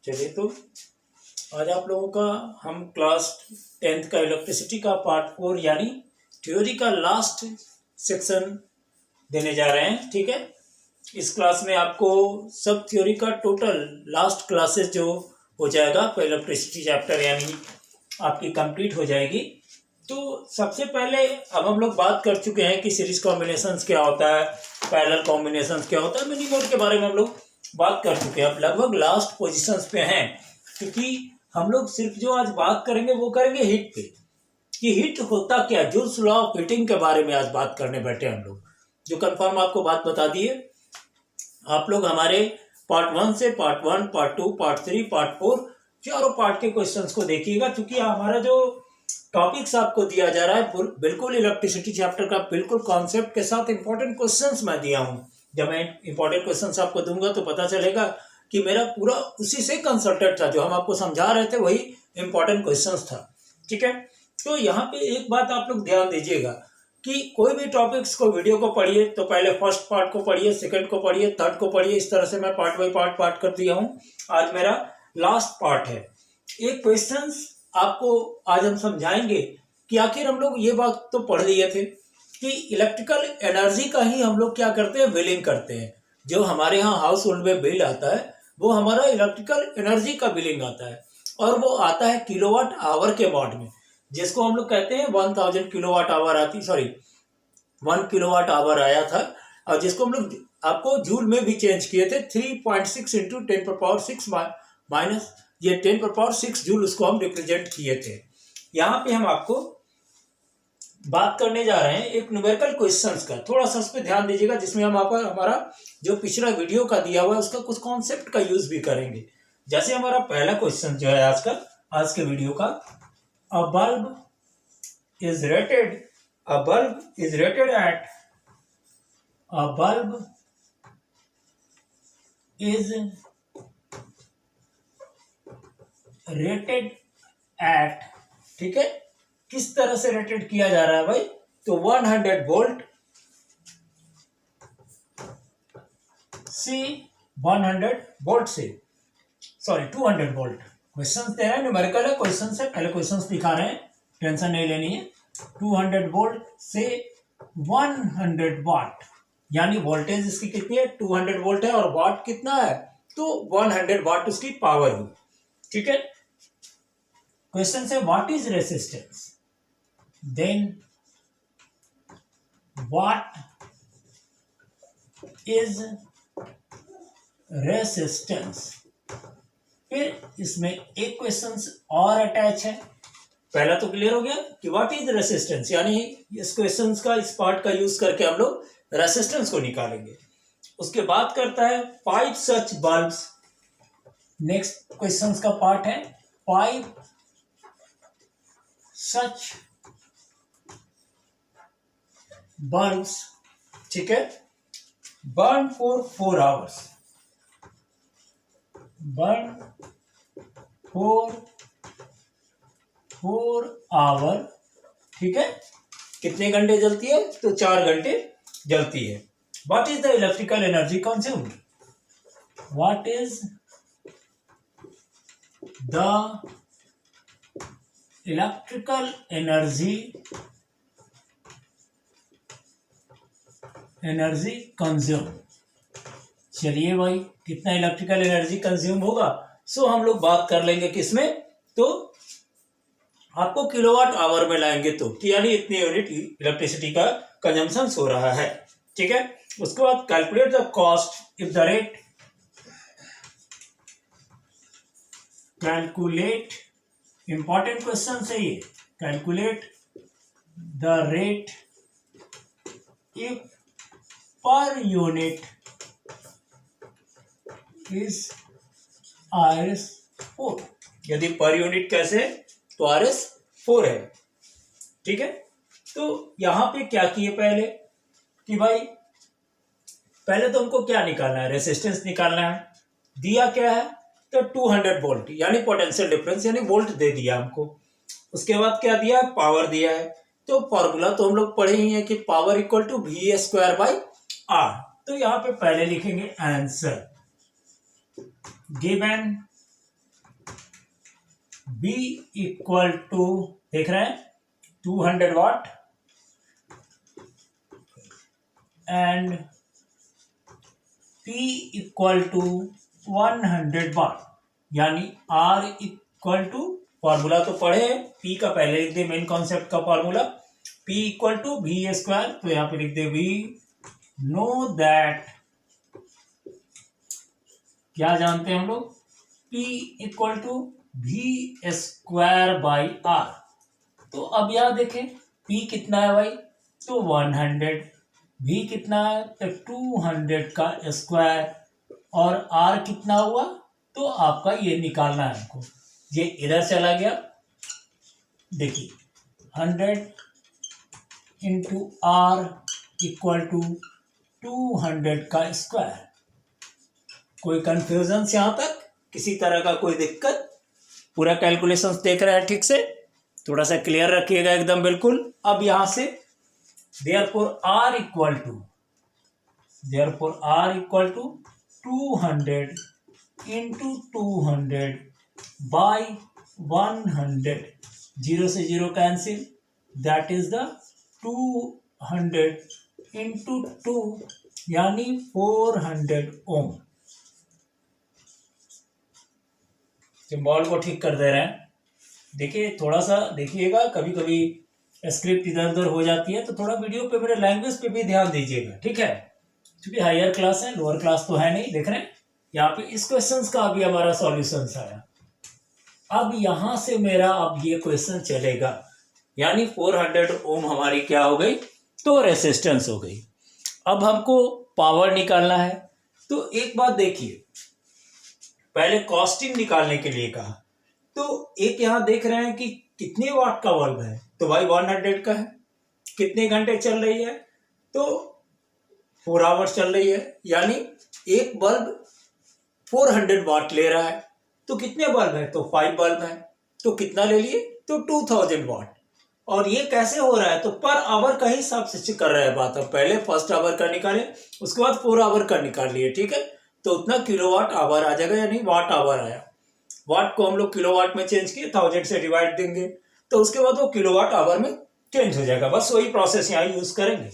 चलिए, तो आज आप लोगों का हम क्लास 10th का इलेक्ट्रिसिटी का पार्ट 4 यानी थ्योरी का लास्ट सेक्शन देने जा रहे हैं। ठीक है, इस क्लास में आपको सब थ्योरी का टोटल लास्ट क्लासेस जो हो जाएगा तो इलेक्ट्रिसिटी चैप्टर यानी आपकी कंप्लीट हो जाएगी। तो सबसे पहले अब हम लोग बात कर चुके हैं कि सीरीज कॉम्बिनेशंस क्या होता है, पैरेलल कॉम्बिनेशंस क्या होता है, मिनी मोड के बारे में हम लोग बात कर चुके हैं। अब लगभग लास्ट पोजीशंस पे हैं, क्योंकि हम लोग सिर्फ जो आज बात करेंगे वो करेंगे हीट पे, कि हीट होता क्या, जूल्स लॉ ऑफ हीटिंग के बारे में आज बात करने बैठे हम लोग। जो कंफर्म आपको बात बता दिए, आप लोग हमारे पार्ट 1 से पार्ट 1, पार्ट 2, पार्ट 3, पार्ट 4 चारों पार्ट के क्वेश्चंस को देखिएगा, क्योंकि हमारा जो टॉपिक्स आपको दिया जा रहा है बिल्कुल इलेक्ट्रिसिटी चैप्टर का बिल्कुल कॉन्सेप्ट के साथ इंपॉर्टेंट क्वेश्चंस मैं दिया हूँ। जब मैं इंपॉर्टेंट क्वेश्चंस आपको दूंगा तो पता चलेगा कि मेरा पूरा उसी से कंसल्टेंट था, जो हम आपको समझा रहे थे वही इंपॉर्टेंट क्वेश्चंस था। ठीक है, तो यहाँ पे एक बात आप लोग ध्यान दीजिएगा कि कोई भी टॉपिक्स को वीडियो को पढ़िए तो पहले फर्स्ट पार्ट को पढ़िए, सेकंड को पढ़िए, थर्ड को पढ़िए। इस तरह से मैं पार्ट बाई पार्ट कर दिया हूँ। आज मेरा लास्ट पार्ट है। एक क्वेश्चंस आपको आज हम समझाएंगे कि आखिर हम लोग ये बात तो पढ़ लिए थे कि इलेक्ट्रिकल एनर्जी का ही हम लोग क्या करते हैं, बिलिंग करते हैं। जो हमारे यहाँ हाउस होल्ड में बिल आता है वो हमारा इलेक्ट्रिकल एनर्जी का बिलिंग आता है, और वो आता है किलोवाट आवर के मॉड में, जिसको हम लोग कहते हैं 1000 किलोवाट आवर आती, सॉरी 1 किलोवाट आवर आया था, और जिसको हम लोग आपको जूल में भी चेंज किए थे। 3.6 इंटू 10⁻6 माइनस ये 10⁻6 जूल, उसको हम रिप्रेजेंट किए थे। यहाँ पे हम आपको बात करने जा रहे हैं एक न्यूमेरिकल क्वेश्चंस का। थोड़ा सा उस पर ध्यान दीजिएगा, जिसमें हम आप हमारा जो पिछला वीडियो का दिया हुआ है उसका कुछ कॉन्सेप्ट का यूज भी करेंगे। जैसे हमारा पहला क्वेश्चन जो है आज के वीडियो का, अ bulb is rated eight rated eight, ठीक है, किस तरह से रेटेड किया जा रहा है भाई, तो 100 वोल्ट से 100 वोल्ट से, सॉरी 200 वोल्ट। क्वेश्चन दे रहा है, न्यूमेरिकल है, क्वेश्चन से पहले क्वेश्चन दिखा रहे हैं, टेंशन नहीं लेनी है। 200 वोल्ट से 100 वाट, यानी वोल्टेज इसकी कितनी है, 200 वोल्ट है, और वाट कितना है, तो 100 वाट उसकी पावर हुई। ठीक है, क्वेश्चन से what is resistance, then what is resistance. फिर इसमें एक क्वेश्चन और अटैच है। पहला तो क्लियर हो गया कि व्हाट इज रेसिस्टेंस, यानी इस क्वेश्चन का, इस पार्ट का यूज करके हम लोग रेसिस्टेंस को निकालेंगे। उसके बाद करता है 5 सच बल्ब्स, नेक्स्ट क्वेश्चन का पार्ट है 5 सच बल्ब्स, ठीक है, burn for 4 hours, burn for 4 hour, ठीक है, कितने घंटे जलती है, तो 4 घंटे जलती है। What is the electrical energy consumed, what is the electrical energy consume. चलिए भाई, कितना इलेक्ट्रिकल एनर्जी कंज्यूम होगा, सो हम लोग बात कर लेंगे किसमें, तो आपको किलोवाट आवर में लाएंगे, तो यानी इतनी यूनिट इलेक्ट्रिसिटी का कंजम्पशन हो रहा है। ठीक है, उसके बाद calculate the cost if the rate, calculate, important question है ये, calculate the rate if per unit is RS4। यदि पर यूनिट कैसे, तो RS4 है। ठीक है, तो यहां पे क्या किए पहले कि भाई पहले तो हमको क्या निकालना है, रेसिस्टेंस निकालना है। दिया क्या है, तो 200 वोल्ट यानी पोटेंशियल डिफरेंस, यानी वोल्ट दे दिया हमको। उसके बाद क्या दिया है, पावर दिया है। तो फॉर्मूला तो हम लोग पढ़े ही है कि power equal to VA² R। तो यहाँ पे पहले लिखेंगे answer given B equal to, देख रहे हैं, 200 watt and P equal to 100 watt, यानी आर इक्वल टू, फॉर्मूला तो पढ़े, पी का पहले लिख दे, मेन कॉन्सेप्ट का formula, P equal to V square, तो यहां पे लिख दे वी नो दैट, क्या जानते हैं हम लोग, P equal to V square by R. तो अब यहां देखें P कितना है भाई, तो 100, V कितना है तो 200 का स्क्वायर, और R कितना हुआ, तो आपका ये निकालना है हमको, ये इधर चला गया, देखिए 100 इंटू R इक्वल टू 200 का स्क्वायर। कोई कंफ्यूजन यहां तक, किसी तरह का कोई दिक्कत, पूरा कैलकुलेशन देख रहे हैं ठीक से, थोड़ा सा क्लियर रखिएगा एकदम बिल्कुल। अब यहां से therefore R equal to 200 into 200 by 100, 0 से 0 cancel, that is the 200 into 2 यानी 400 ओम। सिंबल को ठीक कर दे रहे हैं, देखिए थोड़ा सा देखिएगा, कभी कभी स्क्रिप्ट इधर उधर हो जाती है, तो थोड़ा वीडियो पे, मेरे लैंग्वेज पे भी ध्यान दीजिएगा, ठीक है, क्योंकि हायर क्लास है, लोअर क्लास तो है नहीं, देख रहे हैं यहाँ पे इस क्वेश्चन का अभी हमारा सॉल्यूशन आया। अब यहां से मेरा अब ये क्वेश्चन चलेगा, यानी 400 ओम हमारी क्या हो गई, तो रेसिस्टेंस हो गई। अब हमको पावर निकालना है, तो एक बात देखिए, पहले कॉस्टिंग निकालने के लिए कहा, तो एक यहां देख रहे हैं कि कितने वाट का बल्ब है, तो भाई 100 का है, कितने घंटे चल रही है, तो 4 आवर्स चल रही है, यानी एक बल्ब 400 वाट ले रहा है, तो कितने बल्ब है, तो 5 बल्ब है, तो कितना ले लिए, तो 2000 वाट। और ये कैसे हो रहा है, तो पर आवर का ही हिसाब से कर रहा है बात। अब पहले फर्स्ट आवर का निकाले, उसके बाद 4 आवर का निकाल लिए, ठीक है, तो उतना किलोवाट आवर आ जाएगा, यानी वाट आवर आया, वाट को हम लोग किलोवाट में चेंज किए, 1000 से डिवाइड देंगे, तो उसके बाद वो किलोवाट आवर में चेंज हो जाएगा, बस वही प्रोसेस यहाँ यूज करेंगे,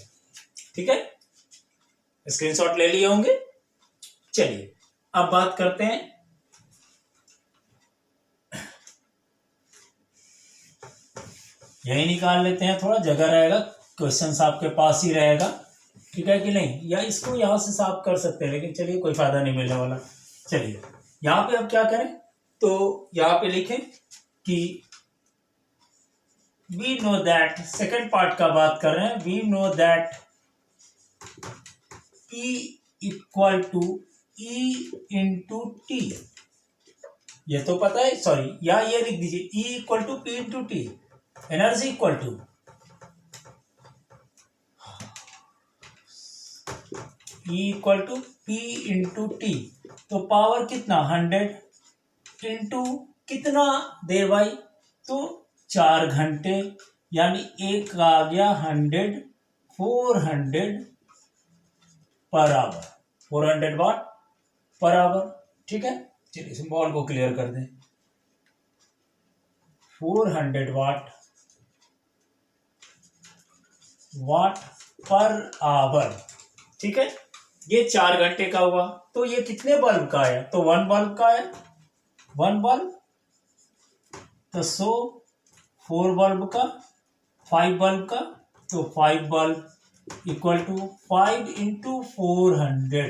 ठीक है, स्क्रीनशॉट ले लिए होंगे। चलिए अब बात करते हैं, यही निकाल लेते हैं, थोड़ा जगह रहेगा, क्वेश्चन आपके पास ही रहेगा, ठीक है कि नहीं, या इसको यहां से साफ कर सकते हैं, लेकिन चलिए कोई फायदा नहीं मिलने वाला। चलिए यहां पे अब क्या करें, तो यहां पे लिखें कि we know that, second part का बात कर रहे हैं, we know that P equal to E into T, ये तो पता है, सॉरी या ये लिख दीजिए E equal to P into T, energy equal to E equal to P into T, तो पावर कितना 100 इंटू कितना देर भाई, तो 4 घंटे, यानी एक आ गया 100, 400 पर आवर, 400 वाट पर आवर, ठीक है। चलिए सिंबल को क्लियर कर दें, 400 वाट पर आवर, ठीक है, ये 4 घंटे का हुआ, तो ये कितने बल्ब का है, तो 1 बल्ब का है, 1 बल्ब, तो 4 बल्ब का, 5 बल्ब का, तो 5 बल्ब इक्वल टू 5 इंटू 400,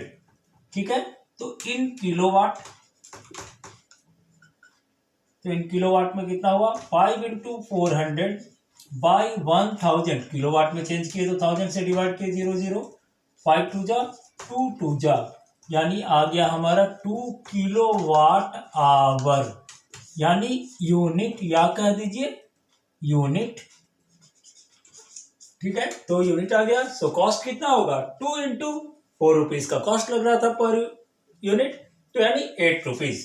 ठीक है, तो इन किलोवाट, तो इन किलोवाट में कितना हुआ, 5 इंटू 400 बाई 1000, किलोवाट में चेंज किए तो 1000 से डिवाइड किए, 0 0, 5 टू जा 2 टू जा, यानी आ गया हमारा 2 किलोवाट आवर, यानी यूनिट, या कह दीजिए यूनिट, ठीक है, तो यूनिट आ गया। सो कॉस्ट कितना होगा, 2 इंटू 4 रुपीज का कॉस्ट लग रहा था पर यूनिट, तो यानी 8 रुपीज,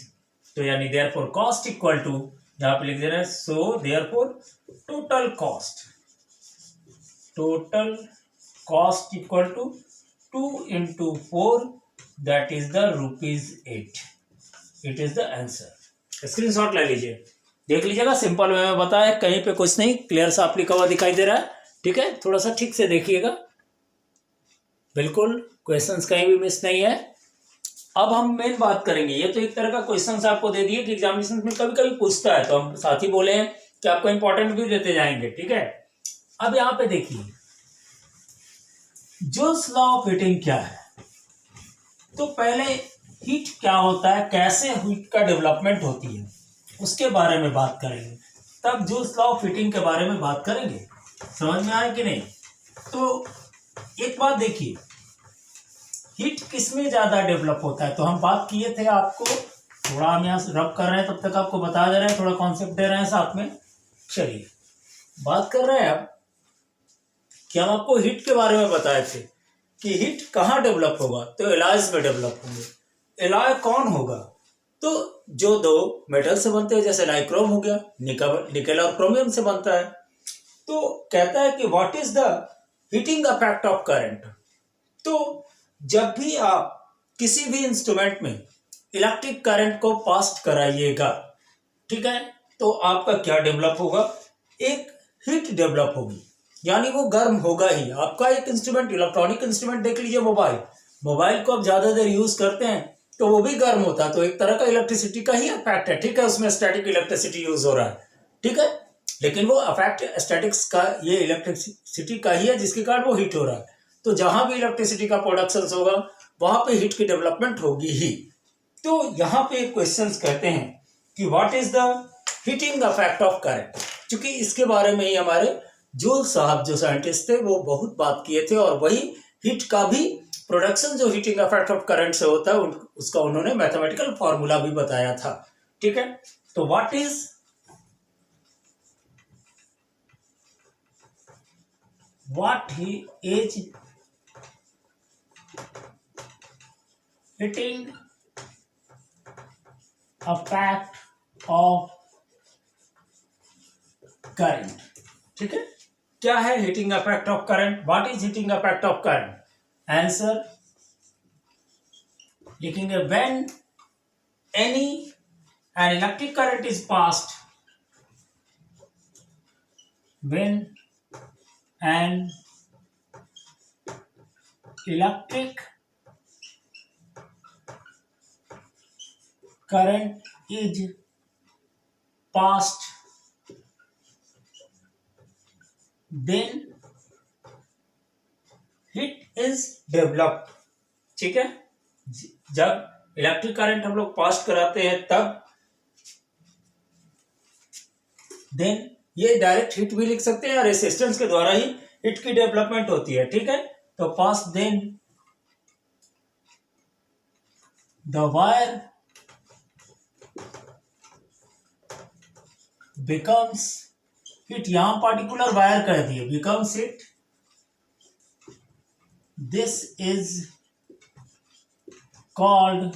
तो यानी देयरफॉर कॉस्ट इक्वल टू, यहां पे लिख दे रहे हैं, so therefore total cost equal to 2 into 4, that is the ₹8, it is the answer. Screenshot ले लीजिए, देख लीजिएगा, सिंपल वे में बताया, कहीं पे कुछ नहीं, क्लियर सा आप लिखा हुआ दिखाई दे रहा है, ठीक है। थोड़ा सा ठीक से देखिएगा, बिल्कुल क्वेश्चंस कहीं भी मिस नहीं है। अब हम मेन बात करेंगे, ये तो एक तरह का क्वेश्चन आपको दे दिए कि एग्जामिनेशन में कभी कभी पूछता है, तो हम साथ ही बोले हैं कि आपको इंपॉर्टेंट भी देते जाएंगे, ठीक है। अब यहाँ पे देखिए जूल्स लॉ ऑफ हीटिंग क्या है। तो पहले हीट क्या होता है, कैसे हीट का डेवलपमेंट होती है, उसके बारे में बात करेंगे, तब जूल्स लॉ ऑफ हीटिंग के बारे में बात करेंगे। समझ में आया कि नहीं। तो एक बात देखिए, हीट किसमें ज्यादा डेवलप होता है, तो हम बात किए थे, आपको थोड़ा हम यहाँ रब कर रहे हैं, तब तक आपको बता दे रहे हैं, थोड़ा कॉन्सेप्ट दे रहे हैं साथ में। चलिए बात कर रहे हैं अब कि हम आपको हीट के बारे में बताए थे कि हीट कहाँ डेवलप होगा, तो एलॉयज में डेवलप होंगे। एलॉय कौन होगा, तो जो दो मेटल से बनते हैं, जैसे नाइक्रोम हो गया, निकल और क्रोमियम से बनता है। तो कहता है कि what is the heating effect of current. तो जब भी आप किसी भी इंस्ट्रूमेंट में इलेक्ट्रिक करंट को पास कराइएगा, ठीक है, तो आपका क्या डेवलप होगा, एक हीट डेवलप होगी, यानी वो गर्म होगा ही। आपका एक इंस्ट्रूमेंट, इलेक्ट्रॉनिक इंस्ट्रूमेंट देख लीजिए, मोबाइल को आप ज्यादा देर यूज करते हैं तो वो भी गर्म होता है, तो एक तरह का इलेक्ट्रिसिटी का ही इफेक्ट है, ठीक है। उसमें स्टैटिक इलेक्ट्रिसिटी यूज हो रहा है, ठीक है, लेकिन वो इफेक्ट स्टैटिक्स का, ये इलेक्ट्रिसिटी का ही है, जिसके कारण वो हीट हो रहा है। तो जहां भी इलेक्ट्रिसिटी का प्रोडक्शन होगा वहां पे हीट की डेवलपमेंट होगी ही। तो यहाँ पे क्वेश्चंस कहते हैं कि what is the heating effect of current, क्योंकि इसके बारे में ही हमारे जूल साहब जो साइंटिस्ट थे वो बहुत बात किए थे, और वही हीट का भी प्रोडक्शन जो हीटिंग इफेक्ट ऑफ करंट से होता है उसका उन्होंने मैथमेटिकल फॉर्मूला भी बताया था, ठीक है। तो what is heating effect of current, ठीक है। क्या है heating effect of current, what is heating effect of current. Answer लिखेंगे, when an electric current is passed, when an electric current is passed, then heat is developed, ठीक है। जब electric current हम लोग पास कराते हैं तब देन ये डायरेक्ट हीट भी लिख सकते हैं, या रेसिस्टेंस के द्वारा ही हीट की डेवलपमेंट होती है, ठीक है। तो pass then the wire becomes heat, यहां पार्टिकुलर वायर कह दिए, becomes heat, this is called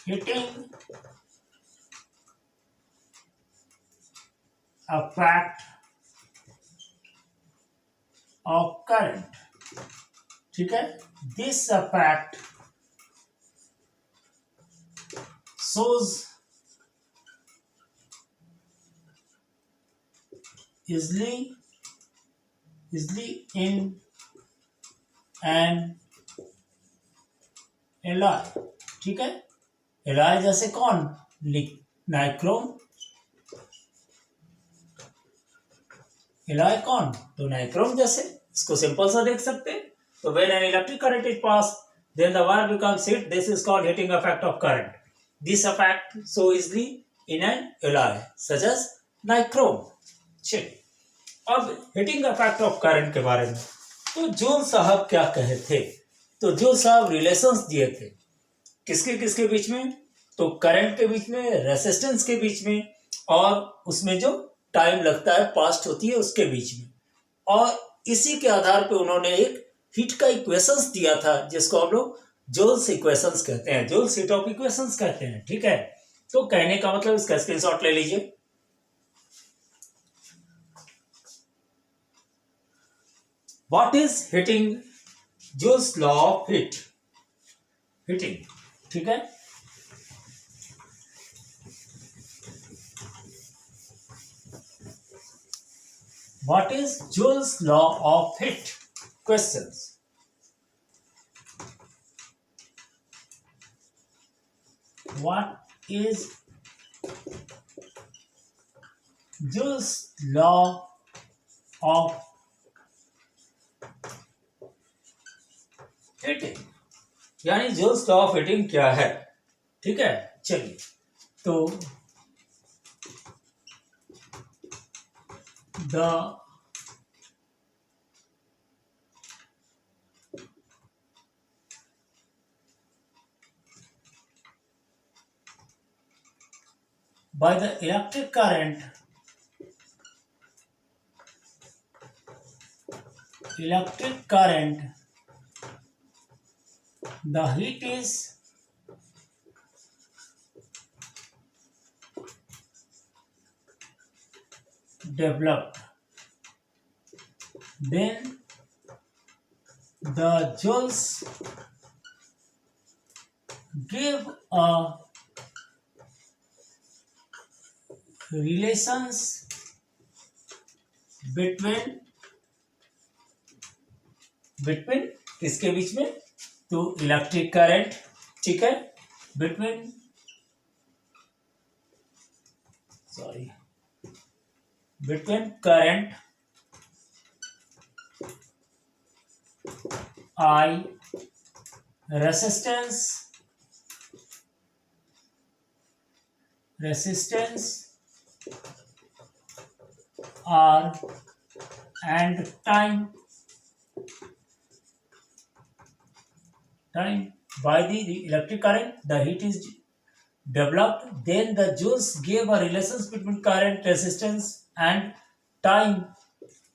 heating effect of current, ठीक है। This effect shows easily in an alloy, ठीक है। एलॉय जैसे कौन, नाइक्रोम, एलॉय कौन, तो नाइक्रोम जैसे, इसको सिंपल सा देख सकते हैं। तो when an electric current is passed, then the wire becomes heat. This is called heating effect of current. This effect so easily in an alloy such as nichrome. चलिए अब हीटिंग इफेक्ट ऑफ करंट के बारे में, तो joule साहब क्या कहे थे, तो जूल साहब रिलेशंस दिए थे किसके किसके बीच में, तो करंट के बीच में, रेसिस्टेंस के बीच में, और उसमें जो टाइम लगता है पास्ट होती है उसके बीच में। और इसी के आधार पे उन्होंने एक हीट का इक्वेशंस दिया था, जिसको हम लोग जूल्स इक्वेशंस कहते हैं, जूल्स हीट ऑफ इक्वेशंस कहते हैं, ठीक है। तो कहने का मतलब इसका स्क्रीनशॉट ले लीजिए। What is heating, joules law of heating, ठीक है। What is Joule's law of heat? Questions. What is Joule's law of heating? यानी जूल्स लॉ ऑफ हीटिंग क्या है? ठीक है, चलिए तो the by the electric current the heat is developed, then the joules give a relations between किसके बीच में? तो इलेक्ट्रिक करंट, ठीक है, between current I, resistance R and time by the electric current the heat is developed, then the joules gave a relations between current, resistance and time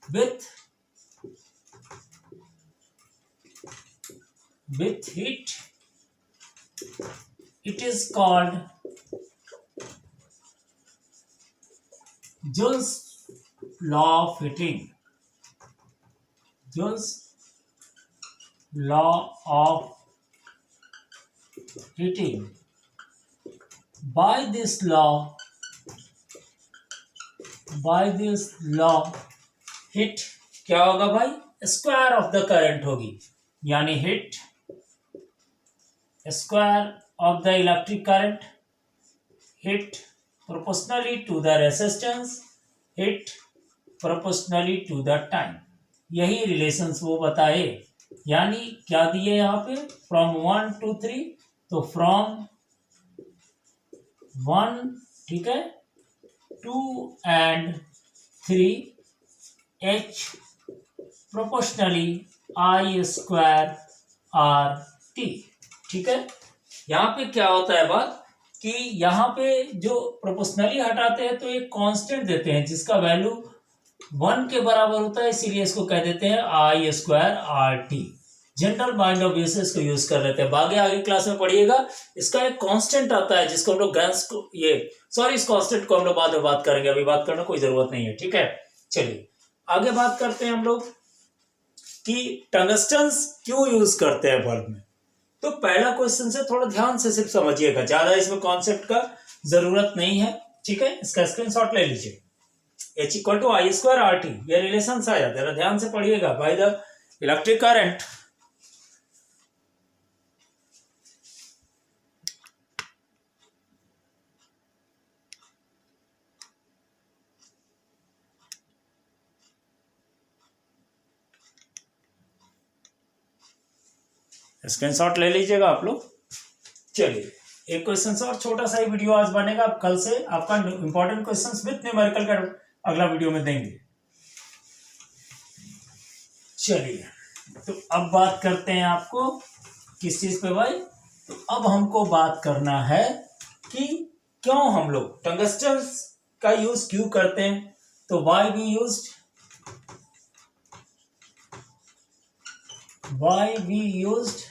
with heat. It is called Joule's law of heating. Joule's law of heating. By this law heat क्या होगा भाई? Square of the current होगी, यानी heat square of the electric current, heat proportionally to the resistance, heat proportionally to the time. यही relations वो बताए, यानी क्या दिए यहाँ पे? फ्रॉम 1 to 3, तो फ्रॉम 1, ठीक है, 2 and 3 H proportionally I square RT, ठीक है। यहाँ पे क्या होता है बात कि यहाँ पे जो प्रोपोर्शनली हटाते हैं तो एक कांस्टेंट देते हैं जिसका वैल्यू 1 के बराबर होता है, इसीलिए इसको कह देते हैं I square RT। General mind of view से इसको यूज कर लेते हैं। आगे क्लास में पढ़िएगा, इसका एक कांस्टेंट आता है जिसको हम लोग गैस को इस कांस्टेंट को हम लोग बाद में बात करेंगे, अभी बात करने कोई जरूरत नहीं है, ठीक है। चलिए आगे बात करते हैं हम लोग कि टंगस्टन्स क्यों यूज करते हैं बल्ब में। तो पहला क्वेश्चन से थोड़ा ध्यान से सिर्फ समझिएगा, ज्यादा इसमें कॉन्सेप्ट का जरूरत नहीं है, ठीक है। इसका स्क्रीनशॉट ले लीजिए। H = I स्क्वायर RT, ये रिलेशन आ जाता है, ध्यान से पढ़िएगा। By the electric current screenshot ले लीजिएगा आप लोग। चलिए एक क्वेश्चन और छोटा सा ही वीडियो आज बनेगा, अब कल से आपका इंपॉर्टेंट क्वेश्चंस विथ न्यूमेरिकल का अगला वीडियो में देंगे। चलिए तो अब बात करते हैं आपको किस चीज पे भाई? तो अब हमको बात करना है कि क्यों हम लोग टंगस्टन का यूज क्यों करते हैं। तो वाई वी यूज्ड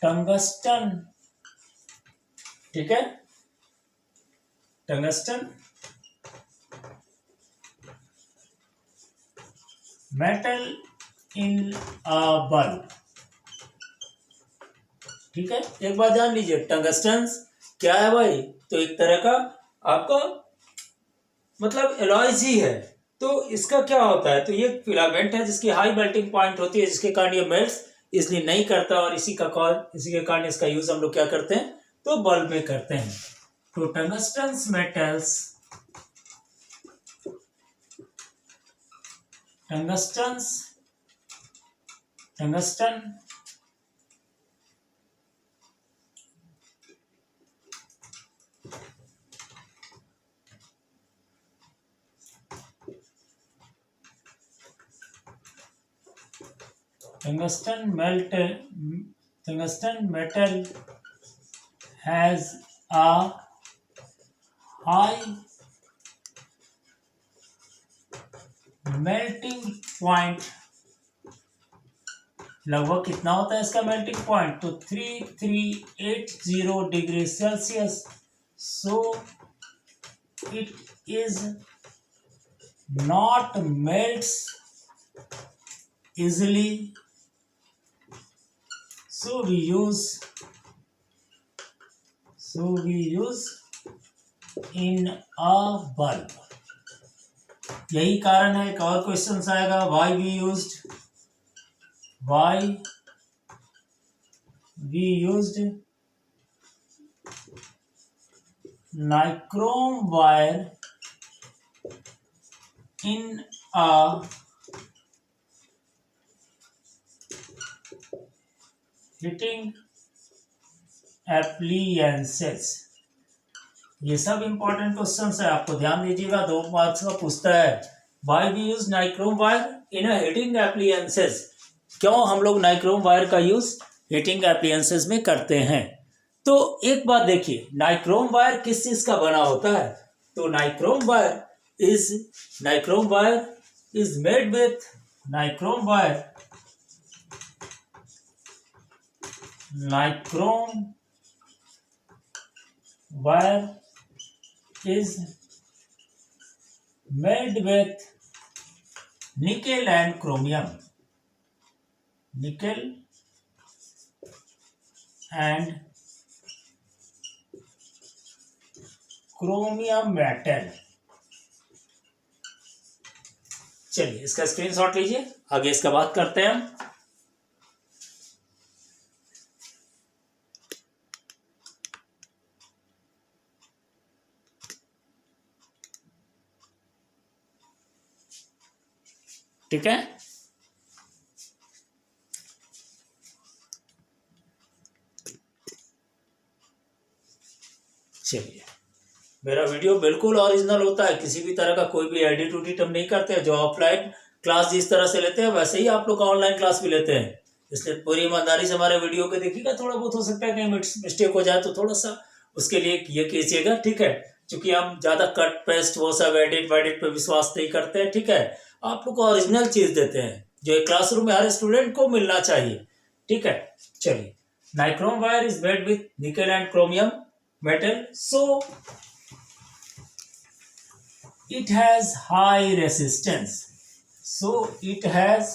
टंगस्टन, ठीक है, टंगस्टन मेटल इन अ बल्ब, ठीक है। एक बार जान लीजिए टंगस्टन क्या है भाई? तो एक तरह का आपको मतलब एलॉयज ही है। तो इसका क्या होता है, तो ये फिलामेंट है जिसकी हाई मेल्टिंग पॉइंट होती है, जिसके कारण ये मेल्ट्स इसलिए नहीं करता, और इसी के कारण इसका यूज हम लोग क्या करते हैं, तो बल्ब में करते हैं। तो tungsten metals, tungsten tungsten metal has a high melting point। लगभग कितना होता है इसका मेल्टिंग पॉइंट, तो 3380 degree Celsius. So it is not melts easily, so we use in a bulb। यही कारण है। एक और क्वेश्चन आएगा, why we used nichrome wire in a heating appliances। ये सब इंपॉर्टेंट क्वेश्चंस है, आपको ध्यान दीजिएगा, 2 मार्क्स का पूछता है। Why we use nichrome wire in heating appliances, क्यों हम लोग नाइक्रोम वायर का यूज हीटिंग एप्लियंसेस में करते हैं। तो एक बात देखिए, नाइक्रोम वायर किस चीज का बना होता है, तो nichrome wire is made with nichrome wire is made with nickel and chromium metal। चलिए इसका स्क्रीनशॉट लीजिए, आगे इसका बात करते हैं हम। ठीक है, चलिए मेरा वीडियो बिल्कुल ओरिजिनल होता है, किसी भी तरह का कोई भी एडिट उडिट हम नहीं करते हैं। जो ऑफलाइन क्लास जिस तरह से लेते हैं वैसे ही आप लोग ऑनलाइन क्लास भी लेते हैं, इसलिए पूरी ईमानदारी से हमारे वीडियो को देखिएगा। थोड़ा बहुत हो सकता है कहीं मिस्टेक हो जाए तो थोड़ा सा उसके लिए ये कीजिएगा, ठीक है, क्योंकि हम ज्यादा कट पेस्ट वो सब एडिट वेडिट पे विश्वास नहीं करते हैं, ठीक है। आप लोग को ओरिजिनल चीज देते हैं जो एक क्लासरूम में हर स्टूडेंट को मिलना चाहिए, ठीक है। चलिए, nichrome wire is made with निकल and chromium metal, so it has high resistance, it has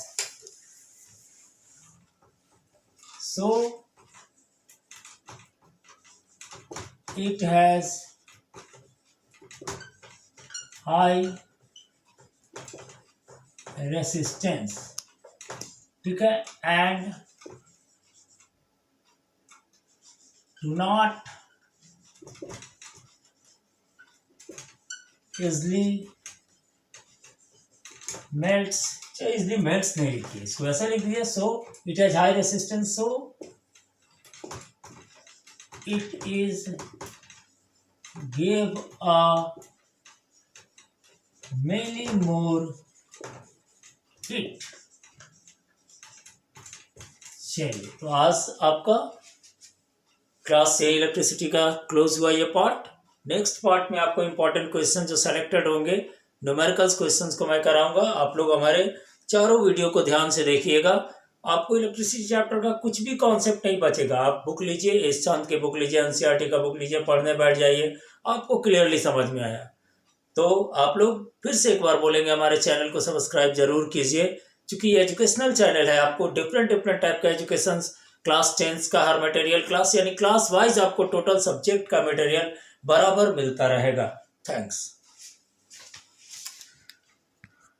high resistance, ठीक है, and do not easily melts नहीं लिखिए, इसको ऐसा लिख दिया। So it has high resistance, so it is give a many more heat। चलिए, तो आज आपका क्लास से इलेक्ट्रिसिटी का क्लोज हुआ ये पार्ट। नेक्स्ट पार्ट में आपको इंपॉर्टेंट क्वेश्चन जो सेलेक्टेड होंगे, न्यूमेरिकल्स क्वेश्चंस को मैं कराऊंगा। आप लोग हमारे चारों वीडियो को ध्यान से देखिएगा, आपको इलेक्ट्रिसिटी चैप्टर का कुछ भी कॉन्सेप्ट नहीं बचेगा। आप बुक लीजिए, एस चांद के बुक लीजिए, एनसीईआरटी का बुक लीजिए, पढ़ने बैठ जाइए, आपको क्लियरली समझ में आया। तो आप लोग फिर से एक बार बोलेंगे, हमारे चैनल को सब्सक्राइब जरूर कीजिए, क्योंकि ये एजुकेशनल चैनल है। आपको डिफरेंट टाइप का एजुकेशन, क्लास 10 का हर मटेरियल, क्लास यानी क्लास वाइज आपको टोटल सब्जेक्ट का मटेरियल बराबर मिलता रहेगा। थैंक्स।